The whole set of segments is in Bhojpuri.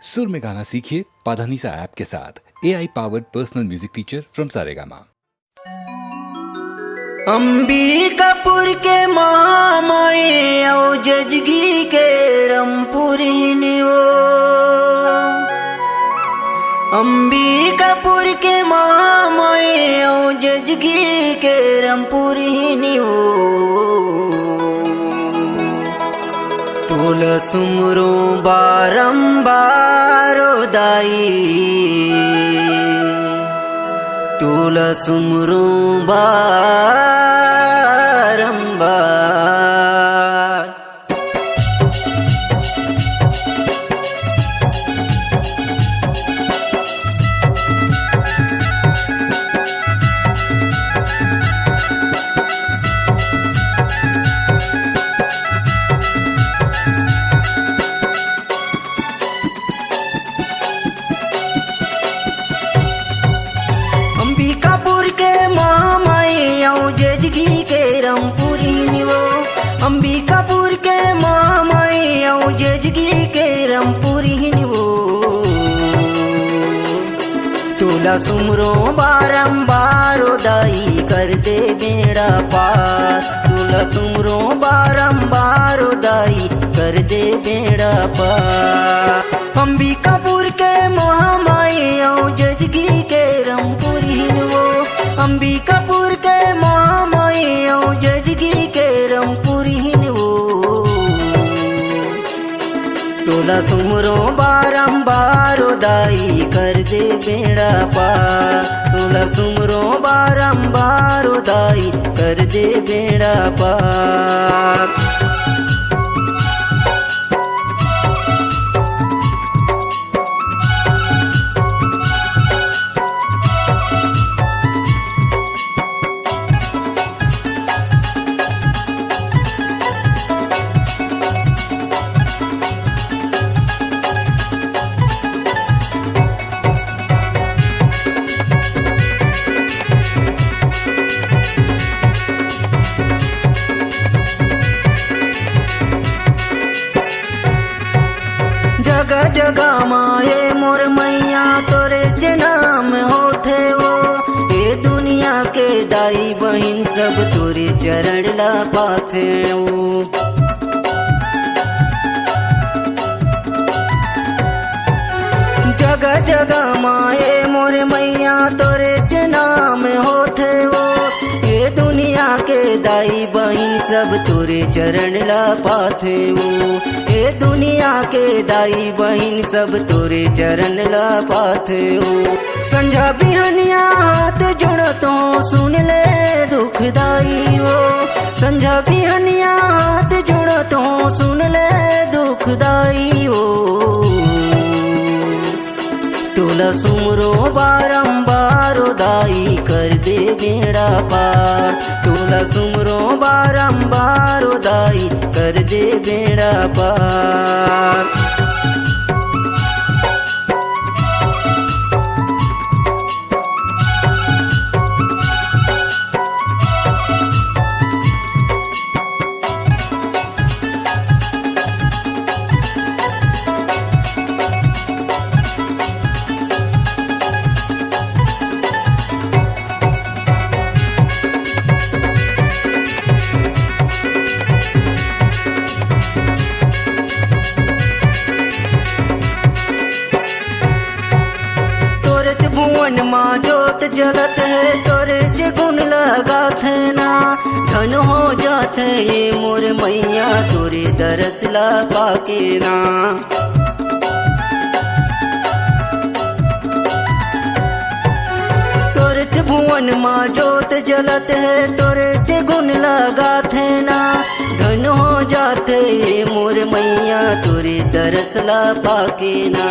सुर में गाना सीखिए पाधानीसा ऐप के साथ। AI powered personal music teacher from Saregama. Ambikapur के मामाए औ जजगी के रमपुरिनियो। अंबिकापुर के मामाए औ जजगी के रमपुरिनियो। तुल सुमरो बारंबार दाई, तुल सुमरो बारंबार। अंबिकापुर के मामाए औ जजगी के रमपुरिनियो। अंबिकापुर के मामाए औ जजगी के रमपुरिनियो। तुला सुमरो बारंबार दाई कर दे बेड़ा पार। तुला सुमरो बारंबार दाई कर दे बेड़ा पार। अंबिकापुर के महामाए औ जजगी के रमपुरिनियो। अंबिकापुर के महामाए औ जजगी के रमपुरिनियो। तोला सुमरो बारंबार दाई कर दे बेड़ा पार। तोला सुमरो बारंबार दाई कर दे बेड़ा पार। जगह जगह माए मोर मैया तोरे जनाम होथे वो। ये दुनिया के दाई बहिन सब तोरे चरण ला पाथे वो। जगह जगह माए मोर मैया तोरे जनाम होथे वो। ये दुनिया के दाई बहिन सब तोरे चरण ला पाथे वो। ये दुनिया के दाई बहिन सब तोरे चरण ला पाथे हो। संझा बिहनिया हाथ जोड़तो सुन ले दुखदाई हो। संझा बिहनिया हाथ जोड़तो सुन ले दुखदाई हो। तुला सुमरो बारंबार दाई कर दे बेड़ा पार। तुला सुमरो बारंबार दाई कर दे बेड़ा पार। भुवन माँ जोत जलत है तोरे जे गुण लगाथे ना। धन हो जाथे ये मोर मैया तोरे दरस ला पाके ना। तोरे जे भुवन माँ जोत जलत है तोरे जे गुण लगाथे ना। धन हो जाथे ये मोर मैया तोरे दरस ला पाके ना।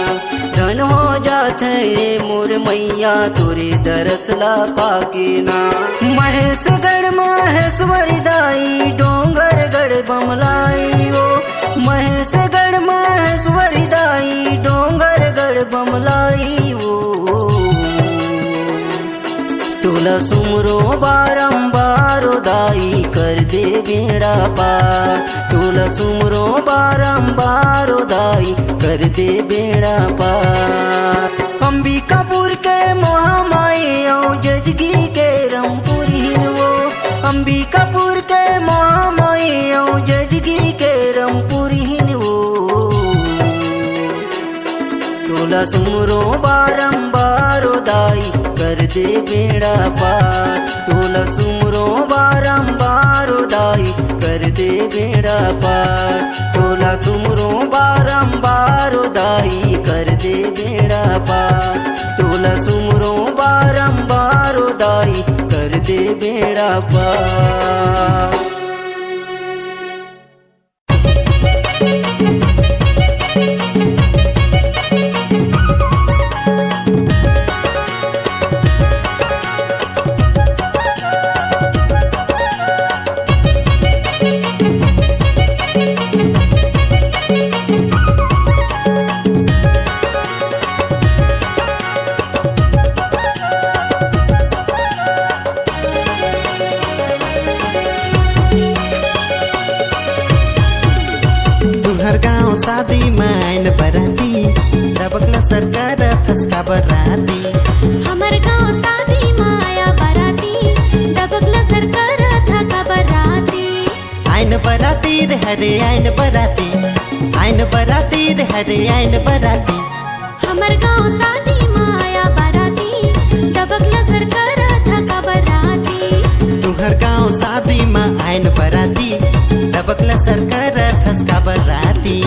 धन हो जाथे ये मोर मैया तोरे दरस ला पाके ना। महेशगढ़ महेश्वरी दाई डोंगर गढ़ बमलाई वो। महेशगढ़ महेश्वरी दाई डोंगर गढ़ बमलाई वो। तुला तोला सुमरो बारंबार दाई कर दे बेड़ा पार। तोला सुमरो बारंबार दाई कर दे बेड़ा पार। अंबिकापुर के महामाई औ जजगी के रमपुरीन वो। अंबिकापुर के महामाई औ जजगी के रमपुरीन वो। तोला सुमरो बारंबार दाई कर दे बेड़ा पार। तोला सुमरो बारंबार दाई कर दे बेड़ा पार। तोला सुमरो बारंबार दाई कर दे बेड़ा पार। तोला सुमरो बारंबार दाई कर दे बेड़ा पार। गाँव शादी मायन बराती दबकला सरकार फसका बराती। हमर गाँव शादी माया बराती दबकला सरकार थका बराती। आइन बराती रे हरे आइन बराती, आइन बराती रे हरे आइन बराती। हमर गाँव शादी माया बराती दबकला सरकार थका बराती। तुहर गाँव शादी माँ आइन बराती दबकला सरकार फसका बराती।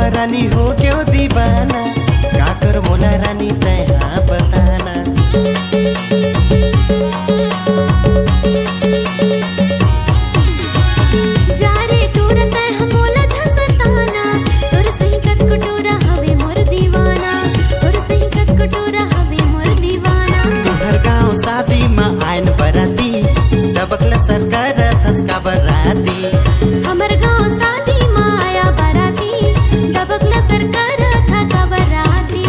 रानी हो क्यों दीवाना क्या कर मोला रानी तैहा बताना। जा रे टूर तै हम मोला झसताना। तोर सही कटकुटूरा हवे मोर दीवाना। तोर सही कटकुटूरा हवे मोर दीवाना। तुहर गाँव शादी माँ आइन बराती दबकला सरकार फसका बराती। हमर गाँव शादी माया बराती दबकला सरकार थका बराती।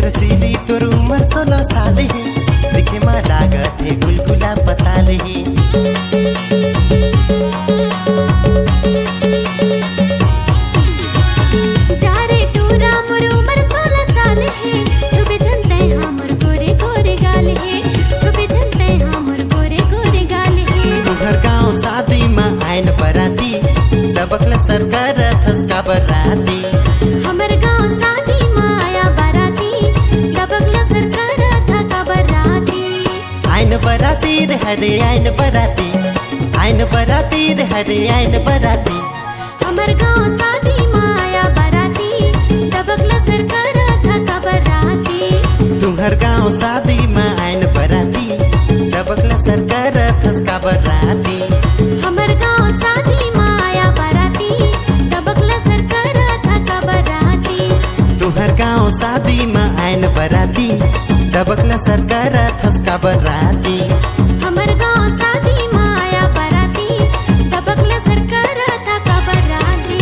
रसीली तोर उमर 16 साल है दिखे माँ लागत है गुलगुला पताल है। जा रे टूरा मोर उमर 16 साल है। छुपे जनते हमर गोरे गोरे गाल है। छुपे जनते हमर गोरे गोरे गाल है। तुहर गाँव शादी माँ आइन बराती दबकला सरकार फसका बराती। हमर गाँव शादी माया बराती दबकला सरकार थका बराती। आइन बराती रे हरे आइन बराती, आइन बराती रे हरे आइन बराती। हमर गाँव शादी माया बराती दबकला सरकार थका बराती। तुहर गाँव शादी माँ आइन बराती दबकला सरकार फसका बराती। हमर गाँव शादी माया बराती दबकला सरकार थका बराती। तुहर गाँव शादी माँ आइन बराती दबकला सरकार फसका बराती। हमर गाँव शादी माया बराती दबकला सरकार थका बराती।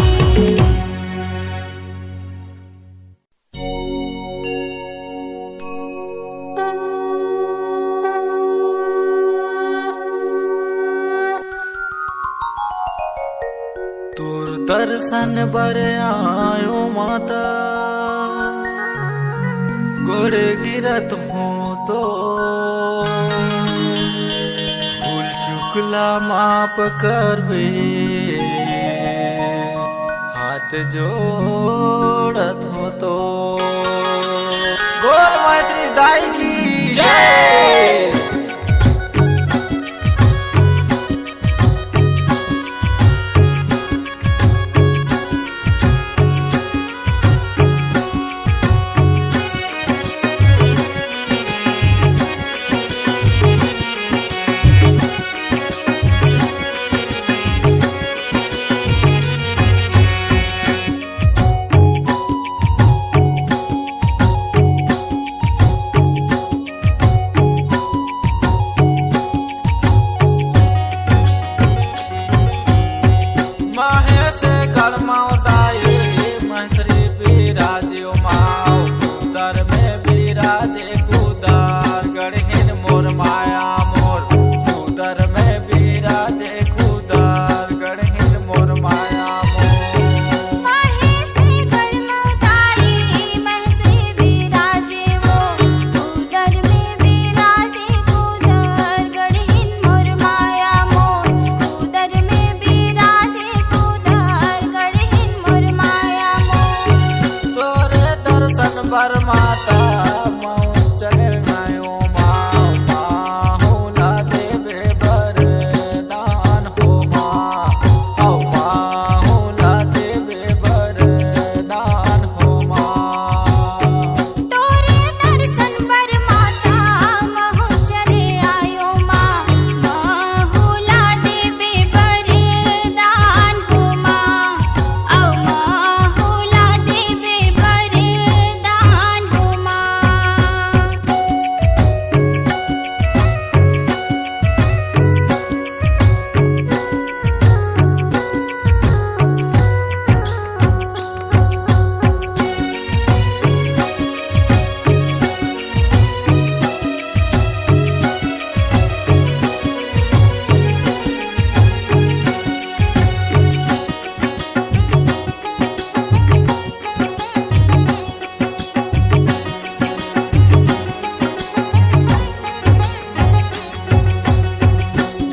तोर दर्शन बर आयो माता गोड़े गिरत हो तो भूल चुकला माप करबे, हाथ जोड़त हो तो बोल मास्री दाई की जय। बरमाता माँ चले गायो माँ होला देवे बरदान हो माँ होला देवे बरदान हो माँ। तोरे दर्शन बरमाता महु चले आयो माँ होला देवे बरदान हो माँ होला देवे बरदान हो माँ।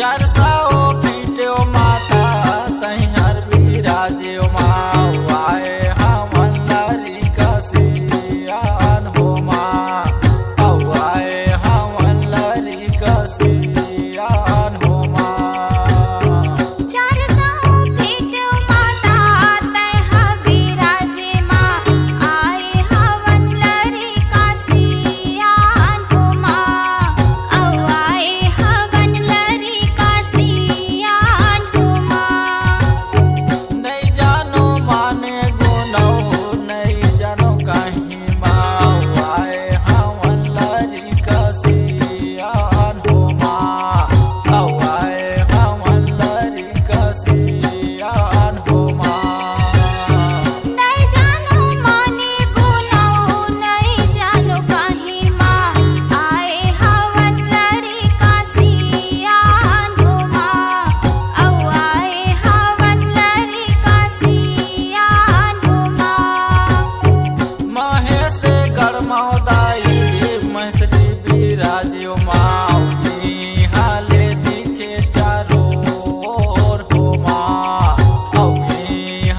जरसाओ पीटे माता तैहर विराजे माँ आए हमन लरी कसियान हो माँ आए हमन लरी कसियान हो माँ। चार सौ पीठ माता तैहा विराजे माँ आए हवन लरी कासियान हो माँ आए हवन लरी कासियान हो माँ। नहीं जानो माने गुनो नहीं जानो कहीं माँ आए हमन लरी कसियान हो माँ आए हमन लरी कसियान हो माँ। नहीं जानो माने गुनो नहीं जानो कहीं माँ आए हवन लरी कासियान हो माँ आए हवन लरी कासियान हो माँ। माहे से गड़मौदाई मसरी बिराजियो माँ हाले दिखे चारो ओर हो माँ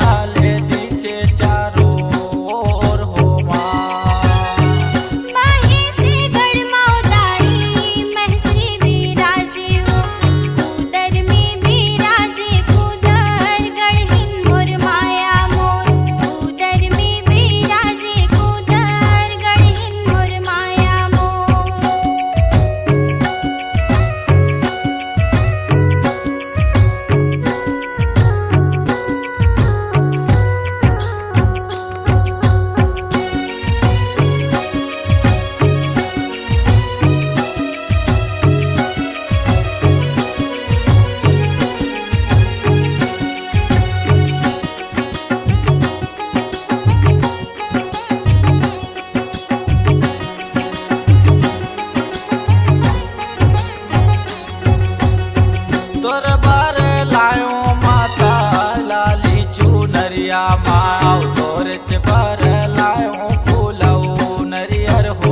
हाले दिखे चारो ओर हो माँ। माहे से गड़मौदाई महसरी बिराजे हो कूदर में बिराजे कूदर गढ़हिन मोर माया मोर कूदर में बिराजे कूदर गढ़हिन मोर माया मोर। तोर बार लायो माता लाली चुनरिया माँ तोर च बार लायो फूलऊ नरियर हो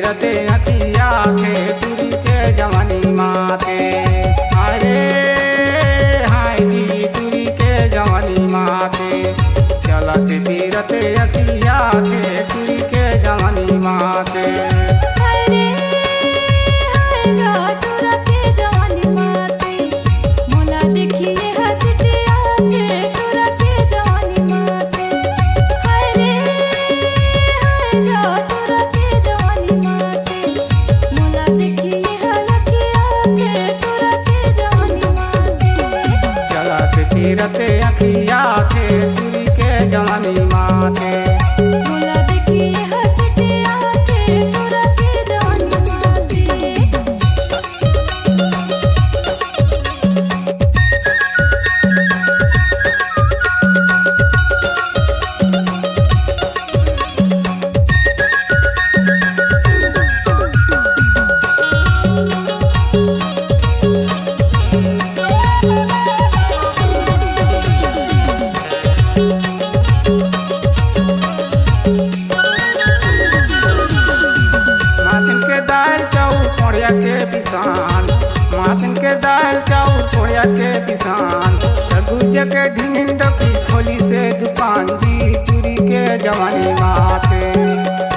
रते अखिया के तुरी के जवानी माते। अरे हाय जी तुरी के जवानी माते, चलत तीरते अखिया के तुरी के जवानी माते। अरे हाय गा तोरा के जवानी माते, मोला देखिए हंसते आके तोरा के जवानी माते। अरे हाय गा तोरा के जवानी माते, मोला देखिए हलके आके तोरा के जवानी माते। चलत तीरते अखिया के तुरी के जवानी माते। मोला देखिए हंसते आके तोरा के जवानी माते। माथिन के दाल चाउर कोड़िया के पिसान, माथिन के दाल चाउर कोड़िया के पिसान। सगुज के ढिंड की खोली से दुकान जी तुरी के जवानी माते।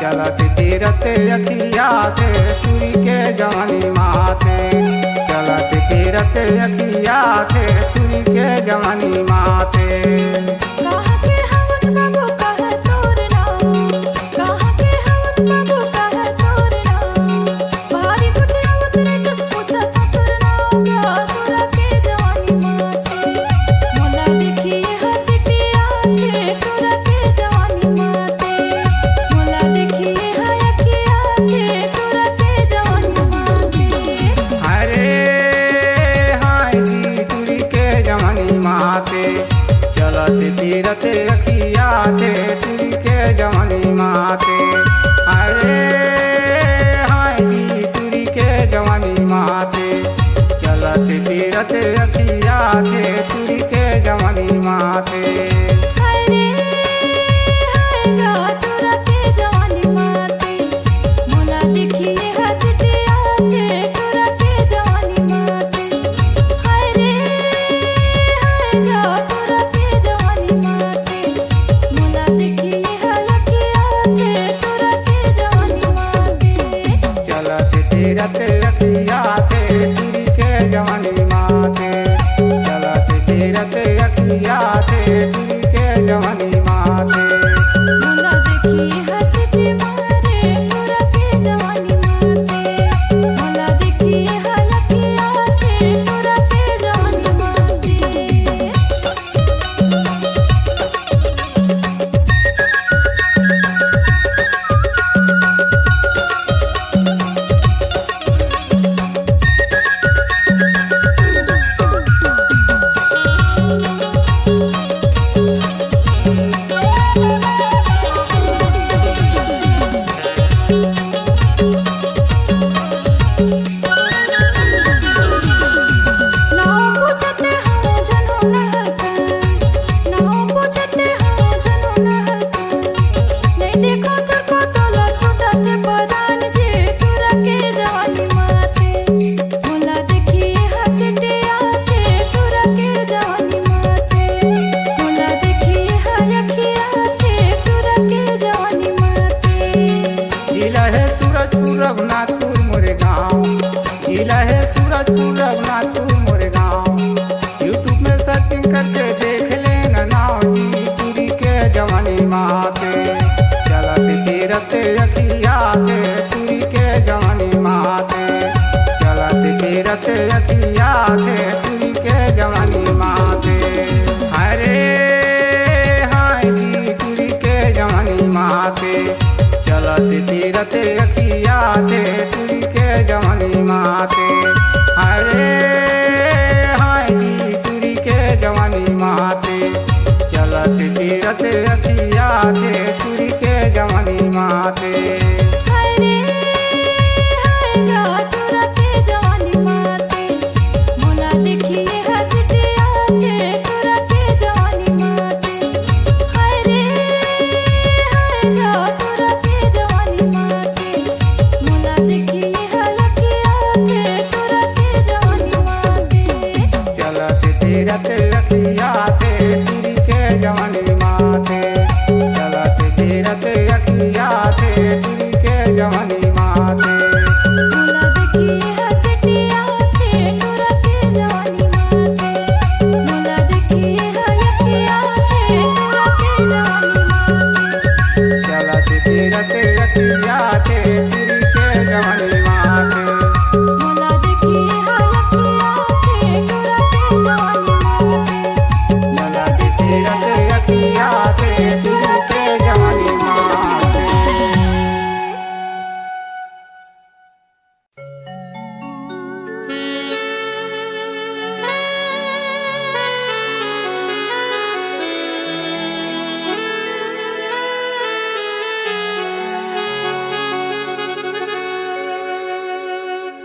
चलत तीरते अखिया के तुरी के जवानी माते। चलत तीरते अखिया के तुरी के जवानी माते। कहाँ के हवस बाबू कहाँ तोर नाम, कहाँ के हवस बाबू कहाँ तोर नाम। भारी गुटिया उतरे जब पूछा था तोर नाम गा तोरा के जवानी माते। मोला देखिए हंसते आके तोरा के जवानी माते। मोला देखिए हयके आके तोरा के जवानी माते। अरे हाय जी तुरी के जवानी माते। चलत तीरते अखिया के तुरी के जवानी माते। अरे हाय जी तुरी के जवानी माते। चलत तीरते अखिया के तुरी के जवानी माते। अरे हाय गा तोरा के जवानी माते, मोला देखिए हंसते आके तोरा के जवानी माते। अरे हाय गा तोरा के जवानी माते, मोला देखिए हलके आके तोरा के जवानी माते। चलत तीरते अखिया के तुरी के जवानी माते। चलत तीरते अखिया के तुरी के जवानी माते। मोला देखिए हंसते मारे तोरा के जवानी माते। मोला देखिए हलके आके तोरा के जवानी माते। नाव पूछते हो जनो नहरकन, नाव पूछते हो जनो नहरकन। नहीं देखो तो को तोला छोटा से परान जे तोरा के जवानी माते। मोला देखिए हंसते आके तोरा के जवानी माते। मोला देखिए हयके आके तोरा के जवानी माते। जिला है सूरजपुर रघुनाथपुर मोरे गाँव। जिला है सूरजपुर रघुनाथपुर मोरे गाँव। यूट्यूब में सर्चिंग करके देख लेना नाव जी तुरी के जवानी माते। चलत तीरते अखिया के तुरी के जवानी माते। चलत तीरते अखिया के तुरी के जवानी माते। अरे हाय जी तुरी के जवानी माते। चलत तीरते अखिया के तुरी के जवानी माते। अरे हाय जी तुरी के जवानी माते। चलत तीरते अखिया के तुरी के जवानी माते। अरे हाय गा तोरा के जवानी माते। मोला देखिए हंसते आके तोरा के जवानी माते। अरे हाय गा तोरा के जवानी माते। मोला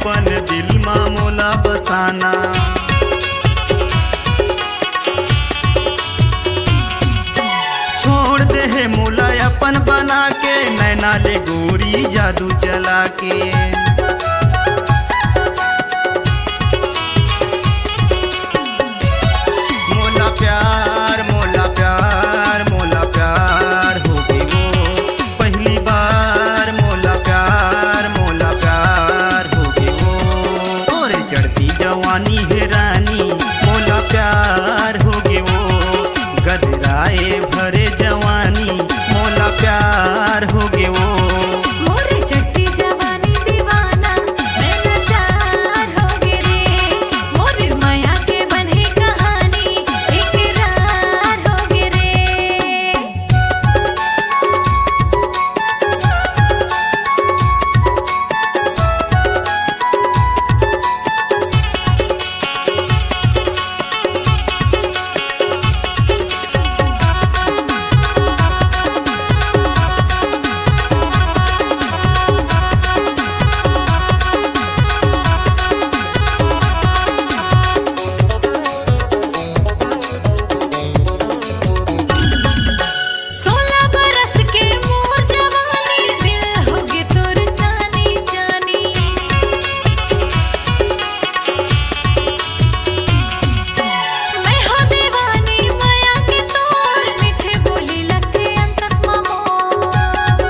अपन दिल मा मोला बसाना। छोड़ दे है मोला अपन बना के, नैना ले गोरी जादू चला के। मोला प्यार मोला प्यार मोला प्यार हो गई वो पहली बार। मोला प्यार हो गई वो तोरे चढ़ती जवानी है रानी। मोला प्यार हो गई वो गदराए भरे जवानी। मोला प्यार हो गई वो मोरे चढ़ती जवानी दीवाना, नैना चार हो गे रे। मोरे माया के बने कहानी, इकरार हो गे रे। सोलह बरस के मोर जवानी, दिल हो गे तोर जानी जानी। मैं हो दीवानी माया के तोर, मीठे बोली लगे अंतस मोर।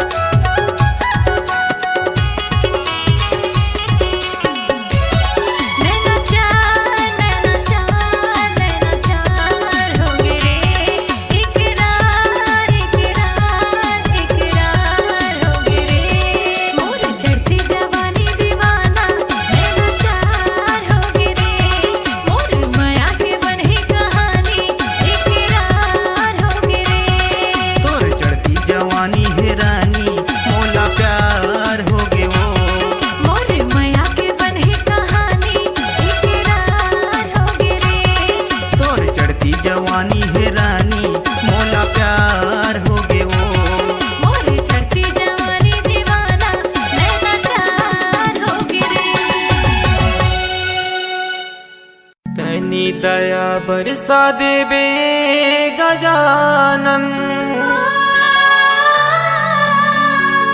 नैना चार हो गे रे। इकरार इकरार इकरार हो गे रे। मोरे चढ़ती जवानी दीवाना, नैना चार हो गे रे। मोरे माया के बने कहानी, इकरार हो गे रे। तोरे चढ़ती जवानी है रानी। मोला प्यार हो गए वो मोरे माया के बने कहानी, इकरार हो गे रे। तोरे चढ़ती जवानी है रानी। मोला प्यार हो गए वो मोरे चढ़ती जवानी दीवाना, नैना चार हो गे रे। तनी दया बरसा देवे गजानन।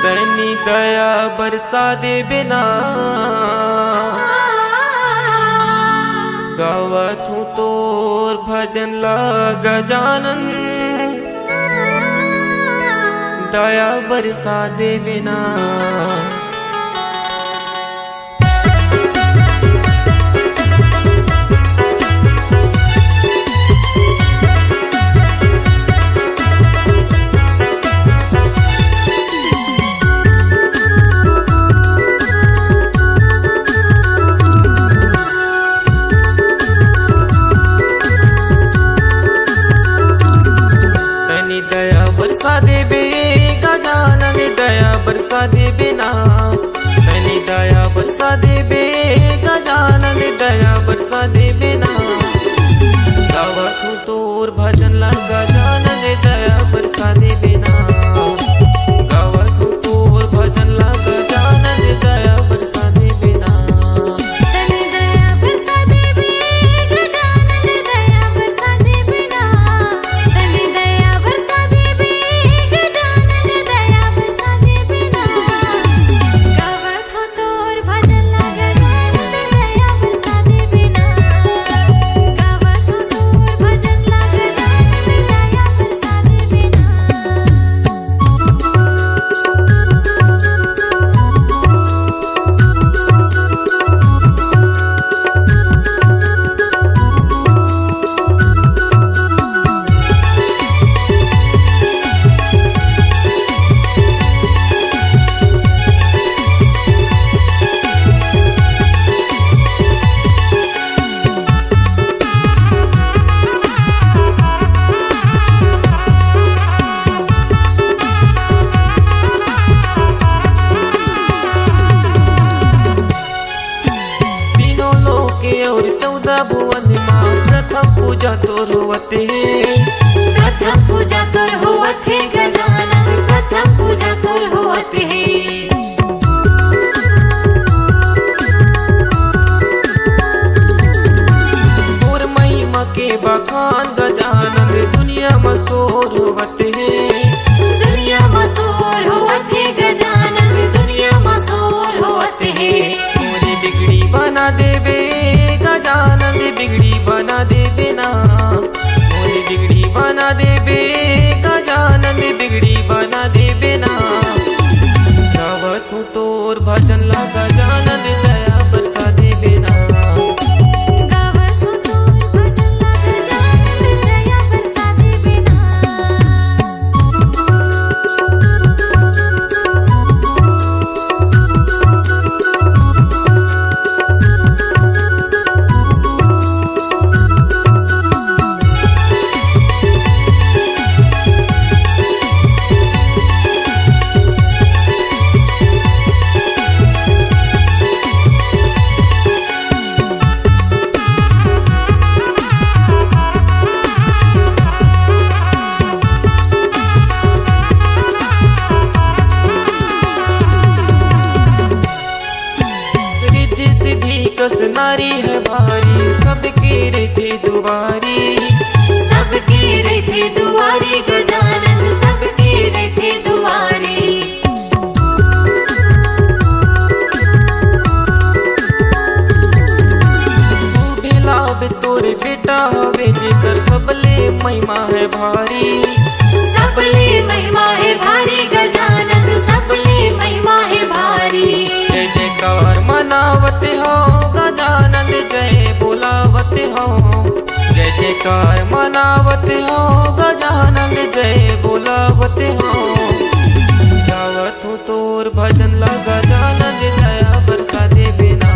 तनी दया बरसा देवे ना। गावत हूँ तोर भजन ला गजानन। दया बरसा देवे ना। तनी दया बरसा देवे गजानन। दया बरसा देवे ना। तनी दया बरसा देवे गजानन। दया बरसा देवे ना। गावत हूँ तोर भजन ला गजानन। दया बरसा देवे ना। गावत हूँ तोर भजन ला गजानन। दया बरसा देवे ना। तनी दया बरसा देवे गजानन, दया बरसा देवे ना। तनी दया बरसा देवे गजानन, दया बरसा देवे ना। गावत हो तोर भजन ला गजानन, दया बरसा देवे ना। गावत हो तोर भजन ला गजानन, दया बरसा देवे ना। पूजा तोर होवते प्रथम पूजा तोर होवते गजानन, प्रथम पूजा तोर होवते। बना देवे गजानन बिगड़ी बना देवे ना मोरी बिगड़ी बना देवे गजानन बिगड़ी बना देवे ना गावत हूँ तोर भजन ला गजानन दया बरसा देवे ना गावत हूँ तोर भजन ला गजानन दया बरसा देवे ना रिद्धि सिद्धि कस नारी है भारी सबके रहते दुआरी सबके रहते दुआरी गजानन सबके रहते दुआरी तू लाभ तोरे बेटा हवे जेकर सबले महिमा है भारी सबले महिमा है भारी गजानन सबले महिमा है भारी जय जयकार मनावते हो गजानन जय बोलावते हो जय जयकार मनावते हो गजानन जय बोलावते हो गावत हूँ तोर भजन ला गजानन दया बरसा देवे ना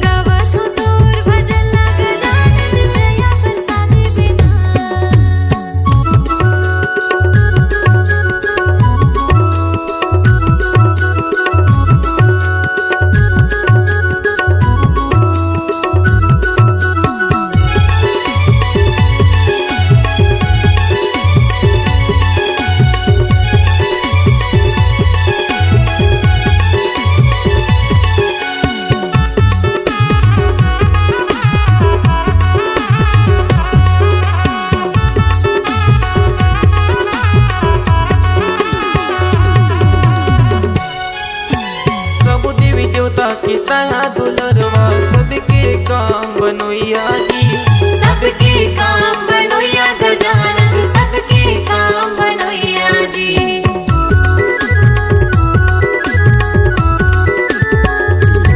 गावत हूँ तोर भजन ला गजानन दया बरसा देवे ना प्रभु देवी देवता की तया दुलरवा सबके काम बनोइया जी सबके काम बनोया गजानन सबके काम बनोया जी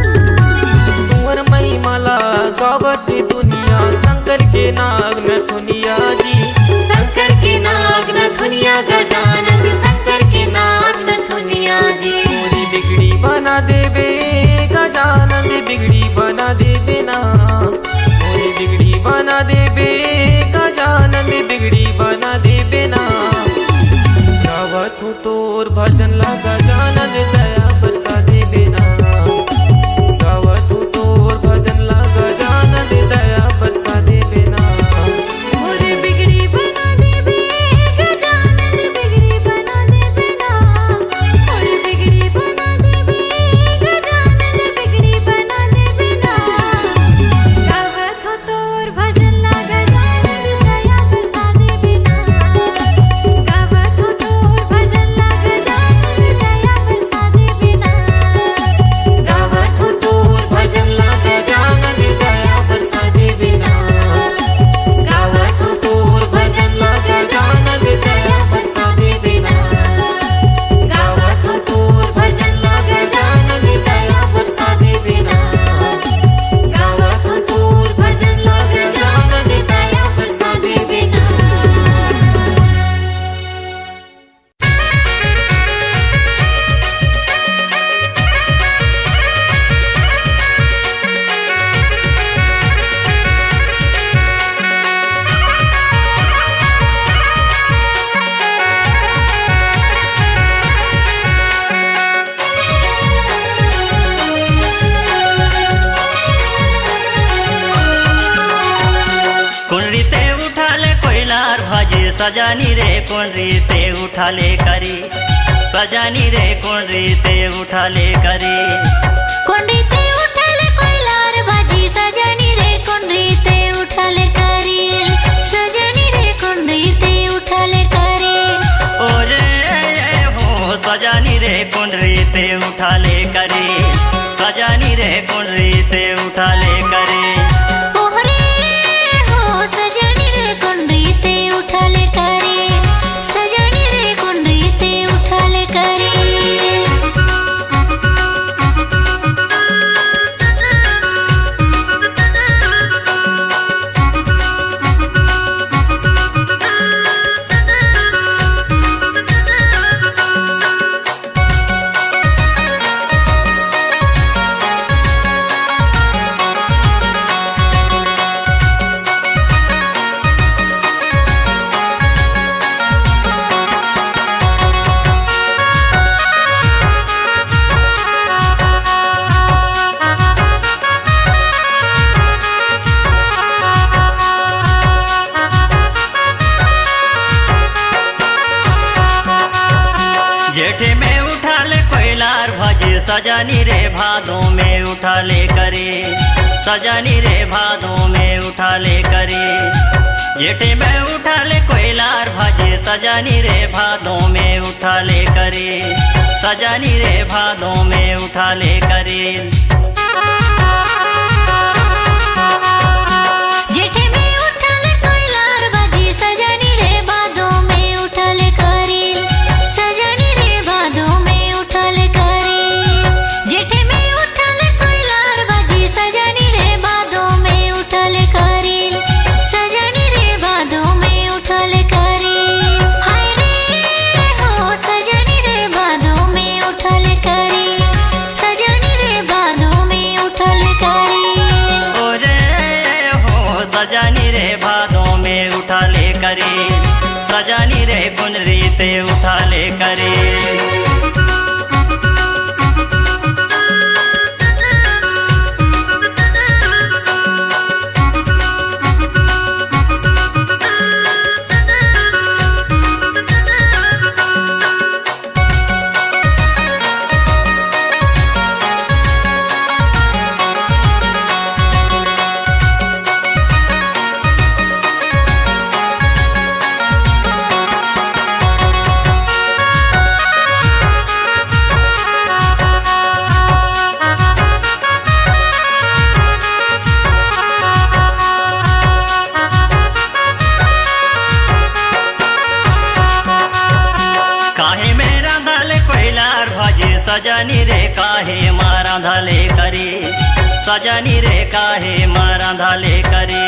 तुअर महिमाला गावत दुनिया शंकर के नाग न दुनिया जी शंकर के नाग न थुनिया गजानन शंकर के नाग न थुनिया जी मोरी बिगड़ी बना देवे गजानन बिगड़ी बना देवे ना मोरी बिगड़ी बना देवे गजानन बिगड़ी बना देवे ना गावत हूँ तोर भजन ला गजानन दया बरसा देवे ना गावत हूँ तोर भजन ला गजानन दया बरसा देवे ना मोरे बिगड़ी बना देवे गजानन बिगड़ी बना देवे ना मोरे बिगड़ी बना देवे गजानन बिगड़ी बना देवे ना गावत हो तोर भजन ला गजानन दया बरसा देवे ना गावत हो तोर भजन ला गजानन दया बरसा देवे ना गावत हो तोर भजन ला गजानन दया बरसा देवे ना गावत हो तोर भजन ला गजानन दया बरसा देवे ना गावत हो तोर भजन ला गजानन दया बरसा देवे ना गावत हो तोर भजन ला गजानन दया बरसा देवे ना कुंडरीते उठाले कोयलार भाजे सजानी रे कुंडरीते उठाले करी सजानी रे कुंडरीते उठाले करी कोंडीते उठाले कोयलार भाजी सजनी रे कोंडीते उठाले करी सजनी रे कोंडीते उठाले करी ओरे हो सजानी रे कुंडरीते उठाले करी सजानी रे कुंडरीते सजानी रे भादों में उठा ले करे, सजानी रे भादों में उठा ले करे। जेठे में उठा ले कोयलार भाजे, सजानी रे भादों में उठा ले करे, सजानी रे भादों में उठा ले करे। जेठे में उठा ले कोयलार भाजे, सजानी रे भादों में उठा ले करे, सजानी रे भादों में उठा ले करे। जेठे में उठा ले कोयलार भाजे, सजानी रे भादों में उठा ले करे, सजानी रे भादों में उठा ले करे। हाय रे हो सजानी रे भादों में उठा ले करे, सजानी रे भादों में उठा ले करे। ओरे हो सजानी रे भादों में उठा ले करे, सजानी रे कुनरी ते उठा ले करे। काहे मेरा धाले कोयलार भाजे, सजानी रे काहे मारा धाले करे, सजानी रे काहे मारा धाले करे।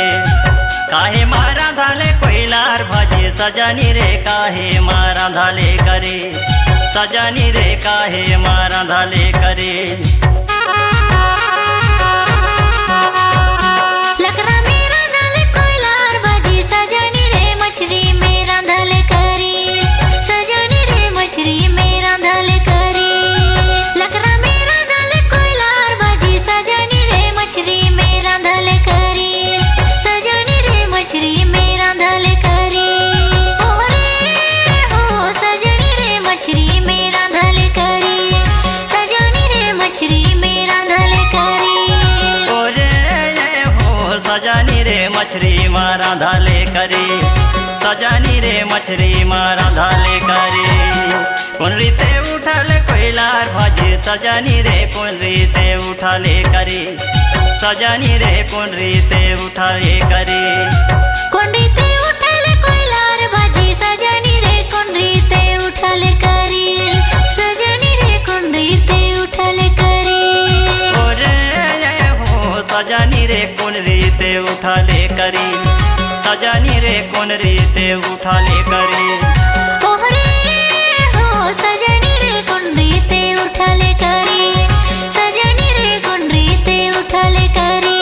काहे मारा धाले कोयलार भाजे, सजानी रे काहे मारा धाले करे, सजानी रे काहे मारा धाले करे। लकड़ा मेरा धाले कोयलार भाजे, सजानी रे मछली मेरा धाले करे, सजानी रे मछली मेरा धाले करे। लकड़ा मेरा धाले कोयलार भाजे, सजानी रे मछली मेरा धाले करे, सजानी रे मछली मेरा धाले करे। ओरे हो सजानी रे मछली मेरा धाले करे, सजानी रे मछली मेरा धाले करे। ओरे हो सजानी रे मछली मारा धाले करे, सजानी रे मछली मारा धाले करे। कुनरी ते उठा ले कोयलार भाजे, सजानी रे कुनरी ते उठा ले करे, सजानी रे कुनरी ते उठा ले करे। कुंडी ते उठा ले कोयलार भाजे, सजानी रे कुंडी ते उठा ले करे, सजानी रे कुंडी ते उठा ले करे। ओरे हो सजानी रे कुनरी ते उठा ले करे, सजानी रे कुनरी ते उठा ले करे। ओहरे हो सजानी रे कुंडी ते उठा ले करे, सजानी रे कुंडी ते उठा ले करे,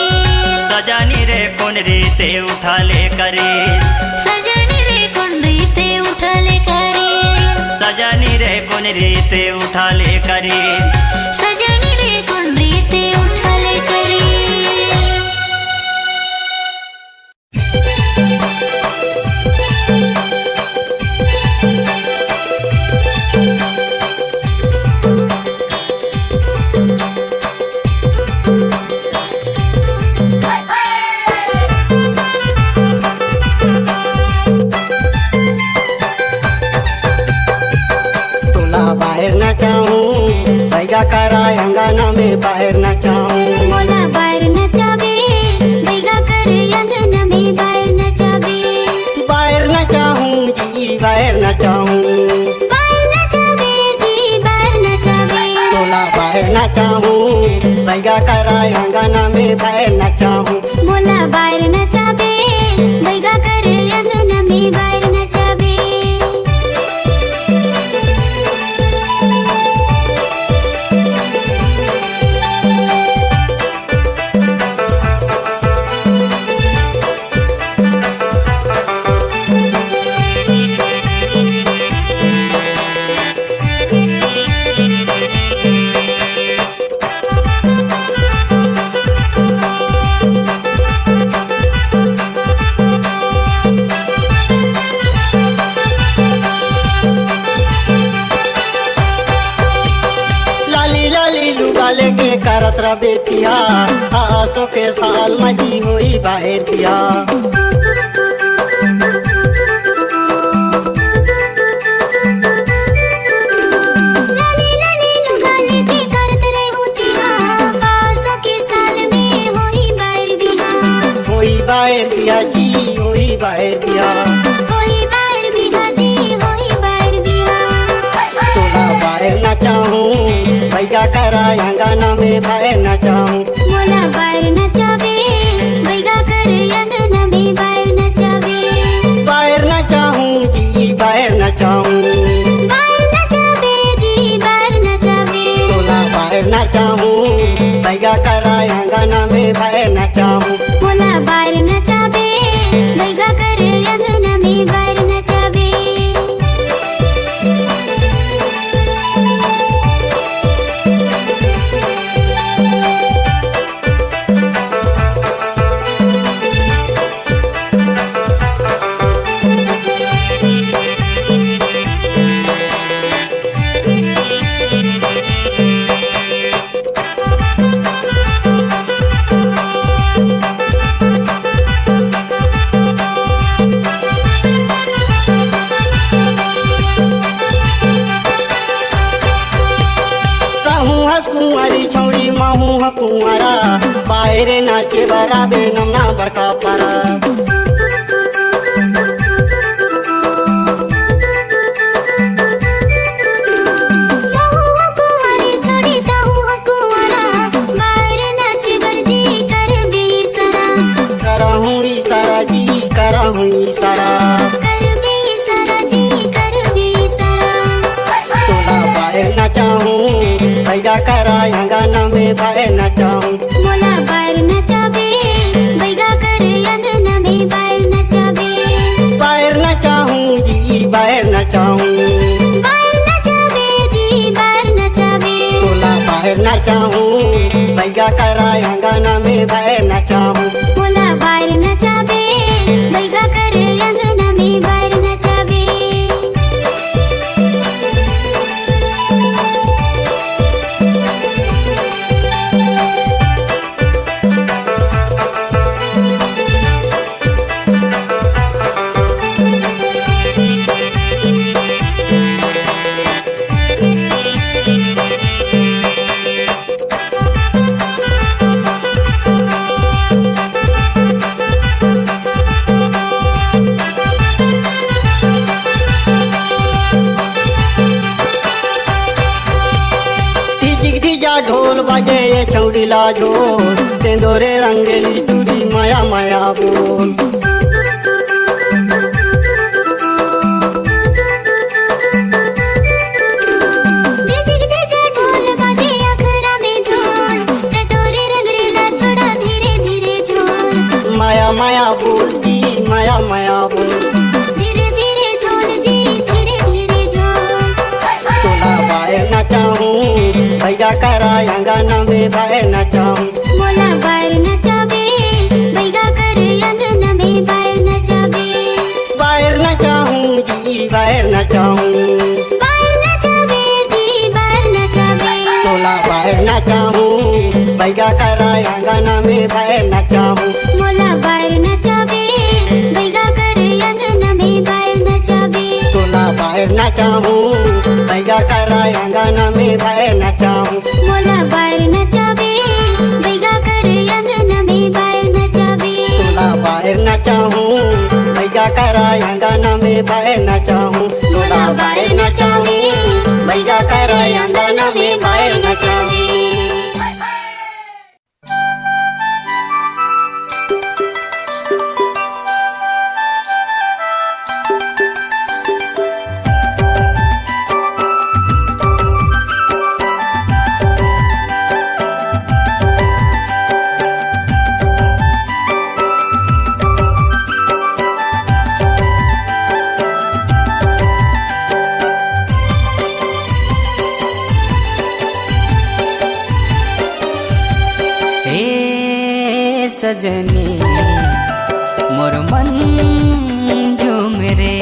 सजानी रे कुनरी ते उठा ले करे, सजानी रे कुंडी ते उठा ले करे, सजानी रे कुनरी ते उठा ले करे। सजानी रे कुंडी ते उठा ले करे। तोला बाहर न जाऊं, भैया कराय अंगना में बाहर न जाऊं। मोला बाहर नचावे, बैगा कर अंगना में बाहर नचावे। बाहर न जाऊं जी, बाहर न जाऊं। बाहर नचावे जी, बाहर नचावे। तोला बाहर न जाऊं, भैया कराय अंगना में बाहर न जाऊं। मोला बाहर नचावे, बैगा कर अंगना में बाहर नचावे। करत रबे पिया आसो के साल मजी होई बाहर पिया लाली लाली लुगाले के करत रहू तिया आसो के साल में होई बाहर बिहा होई बाहर पिया जी होई बाहर पिया होई बाहर बिहा जी होई बाहर बिहा तोला बाहर न चाहूं भैया करा अंगना में बाहर न चाहूं मोला बाहर नचावे बैगा कर अंगना में बाहर नचावे बाहर न चाहूं जी बाहर न चाहूं बाहर नचावे जी बाहर नचावे तोला बाहर न चाहूं भैया करा अंगना में बाहर न चाहूं मोला बाहर नचावे बैगा कर अंगना में बाहर नचावे कहूं हंस कुंवारी छौड़ी महू ह कुंवारा बाहर नाचे बराबे नमना बड़का पारा कहू कुंवारी छोड़ी कहू कुंवारा बाहर नाचे बरजी कर बेसरा करहूं इशारा जी करहूं इशारा कर बेसरा जी कर बेसरा तोला बाहर न चाहूं भैया करा अंगना में बाहर न चाहूं मोला बाहर नचावे बैगा कर अंगना में बाहर नचावे बाहर न चाहूं जी बाहर न चाहूं बाहर नचावे जी बाहर नचावे तोला बाहर न चाहूं भैया करा अंगना में बाहर न चाहूं मोला बाहर नचावे बैगा कर अंगना में बाहर नचावे ढिजिक ढिजा ढोल बजे ये चौड़ीला झोल तेंदोरे रंगेली चूड़ी माया माया बोल डिजिक डिजा ढोल बजे अखरा में झोल चटोरे रंगरेला छोड़ा धीरे धीरे झोल माया माया बोल जी माया माया बोल धीरे धीरे झोल जी धीरे धीरे झोल तोला बाहर न चाहूं भैया करा अंगना में बाहर न चाहूं मोला बाहर नचावे बैगा कर अंगना में बाहर नचावे बाहर न चाहूं जी बाहर न चाहूं बाहर नचावे जी बाहर नचावे तोला बाहर न चाहूं भैया करा अंगना में बाहर न चाहूं मोला बाहर नचावे बैगा कर अंगना में बाहर नचावे तोला बाहर न चाहूं भैया करा अंगना में बाहर न चाहूं मोला बाहर नचावे बैगा कर अंगना में बाहर नचावे तोला बाहर न चाहूं भैया करा अंगना में बाहर न चाहूं तोला बाहर न चाहूं भैया करा अंगना में बाहर न चाहूं सजनी मोर मन झूम रे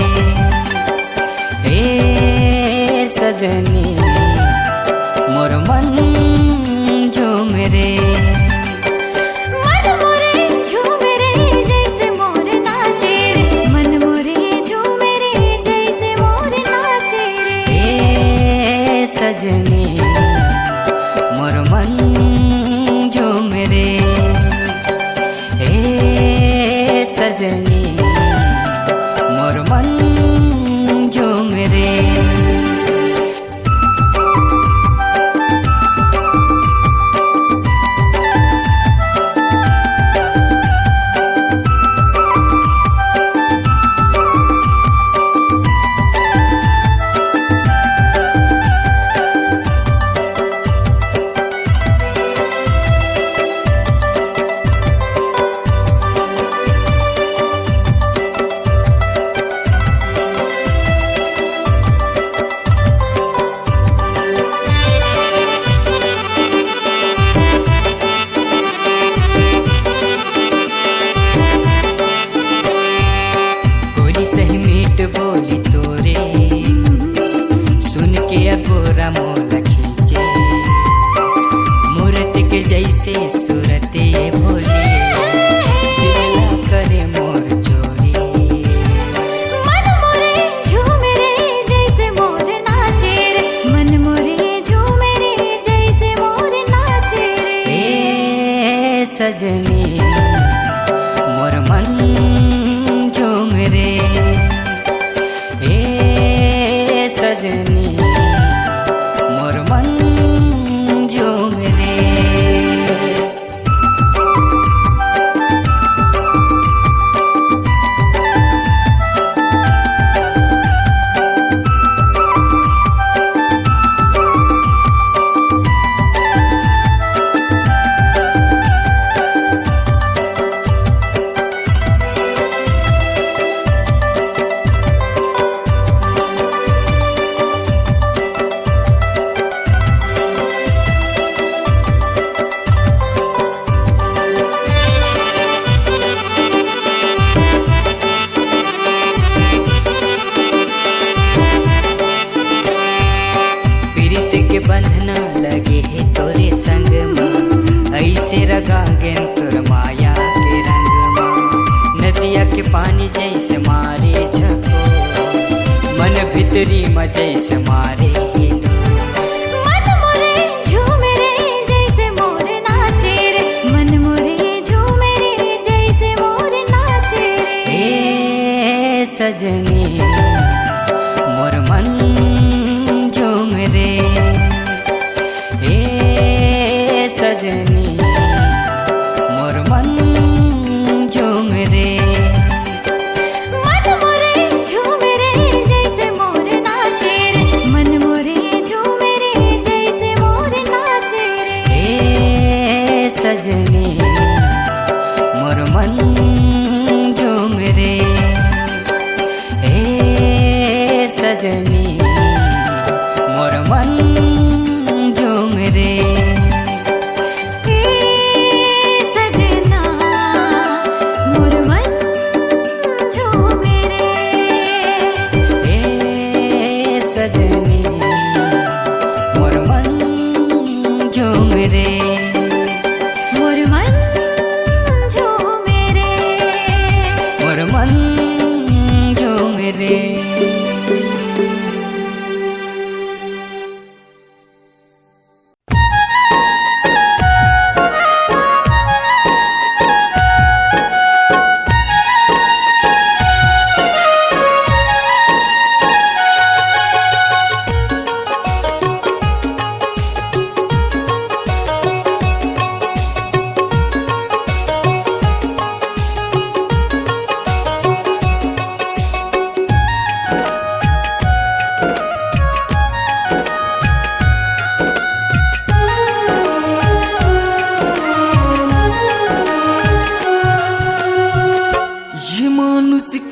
हे सजनी मोर मन झूम रे। मन मोरे झूमे रे जैसे मोर नाचे रे, मन मोरे झूमे रे जैसे मोर नाचे रे। ए सजनी मोर मन झूमे रे, ए सजनी मोर मन झूमे रे। गोरी सही मीठ बोली तोरे, सुन के अगोरा मोला खींचे, मूर्ति के जैसे सूरत ये भोली, दिला करे मोर चोरी। मन मोरे झूमे रे जैसे मोर नाचे रे, मन मोरे झूमे रे जैसे मोर नाचे रे। ए सजनी मोर मन झूम रे, ए सजनी मोर मन झूम रे। पीरित के बंधना लगे है तोरे संग में, ऐसे रगांगे तोर माया के रंग में। नदिया के पानी जैसे मारे झको, मन भीतरी में जैसे मारे हिलो। मन मोरे झूमे रे जैसे मोर नाचे रे, मन मोरे झूमे रे जैसे मोर नाचे रे। ए सजनी मोर मन झूम रे, ए सजनी मोर मन झूम रे। मन मोरे झूमे रे जैसे मोर नाचे रे, मन मोरे झूमे रे जैसे मोर नाचे रे। ए सजनी मोर मन झूम रे, ए सजनी मोर मन झूम रे। ए सजना मोर मन झूमे रे, ए सजनी मोर मन झूम रे। मोर मन झूमे रे, मोर मन झूम रे।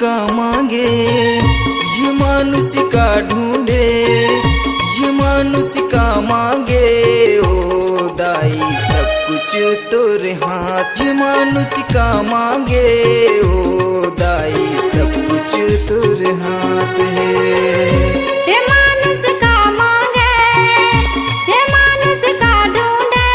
का मांगे, ये मानुष का ढूंढे, ये मानुष का मांगे ओ दाई सब कुछ तोरे हाथ। ये मानुष का मांगे ओ दाई सब कुछ तोरे हाथ है। हे मानुष का मांगे, हे मानुष का ढूंढे,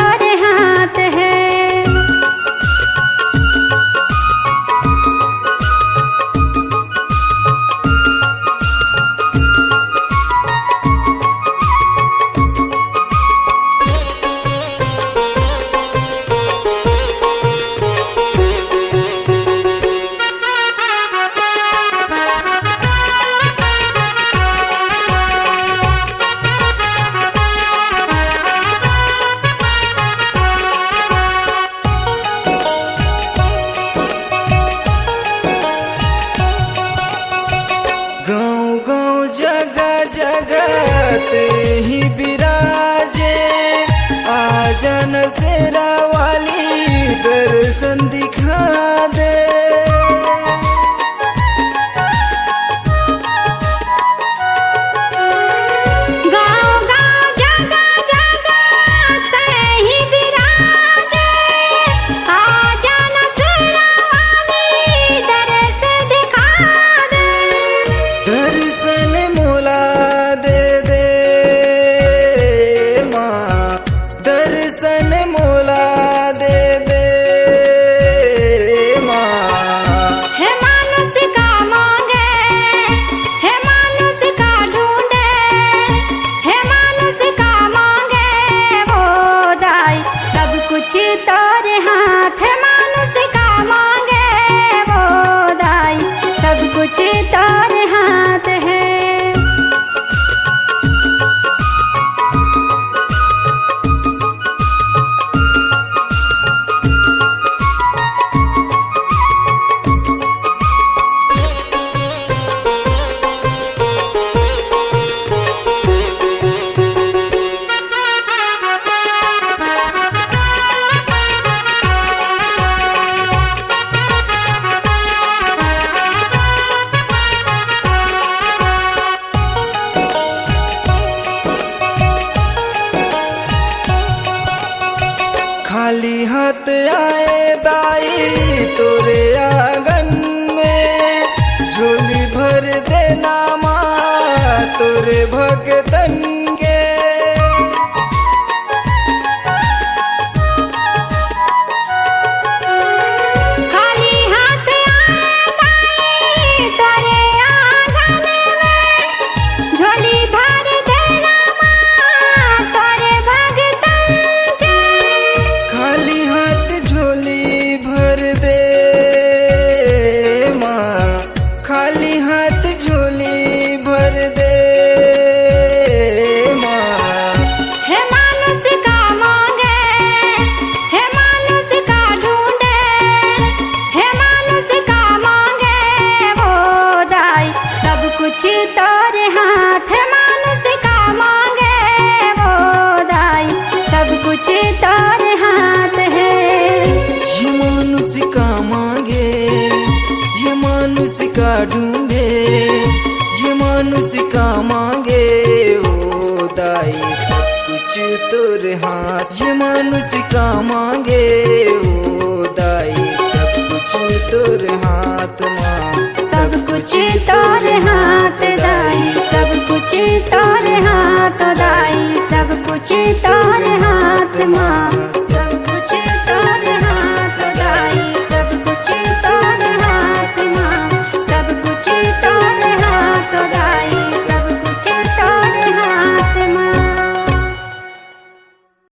तोरे हाथ है। गाँव गाँव जगह जगह तेरे ही बिराजे, आजा न शेरा वाली दर्शन दिखा दे। गाँव गाँव जगह जगह तेहि बिराजे, आजा न शेरा वाली दर्श दिखा दे। दर्शन मोला दे दे माँ, दर्शन मोला दे दे माँ। है मानुष का मांगे, है मानुष का ढूंढे, है मानुष का मांगे वो दाई, सब कुछ तोरे हाथ। है मानुष का मांगे वो दाई, सब कुछ तोरे हाथ है। खाली हाथ आए दाई तोरे आंगन में, झोली भर देना माँ तोरे भगतन के। खाली हाथ आए दाई तोरे आंगन में, झोली भर देना माँ तोरे भगतन के। खाली हाथ झोली भर दे माँ, खाली हाथ झोली भर दे माँ। है मानुष का मांगे, है मानुष का ढूंढे, है मानुष का मांगे वो दाई, सब कुछ तोरे हाथ। है मानुष का मांगे वो दाई, सब कुछ तोरे हाथ है। ये मनुष्य का मांगे, ये मनुष्य का ढूंढे, ये मनुष्य का मांगे ओ दाई, सब कुछ तोरे हाथ। ये मनुष्य का मांगे ओ दाई, सब कुछ तोरे हाथ माँ। सब कुछ तोरे हाथ दाई, सब कुछ तोरे हाथ दाई, सब कुछ तोरे हाथ माँ।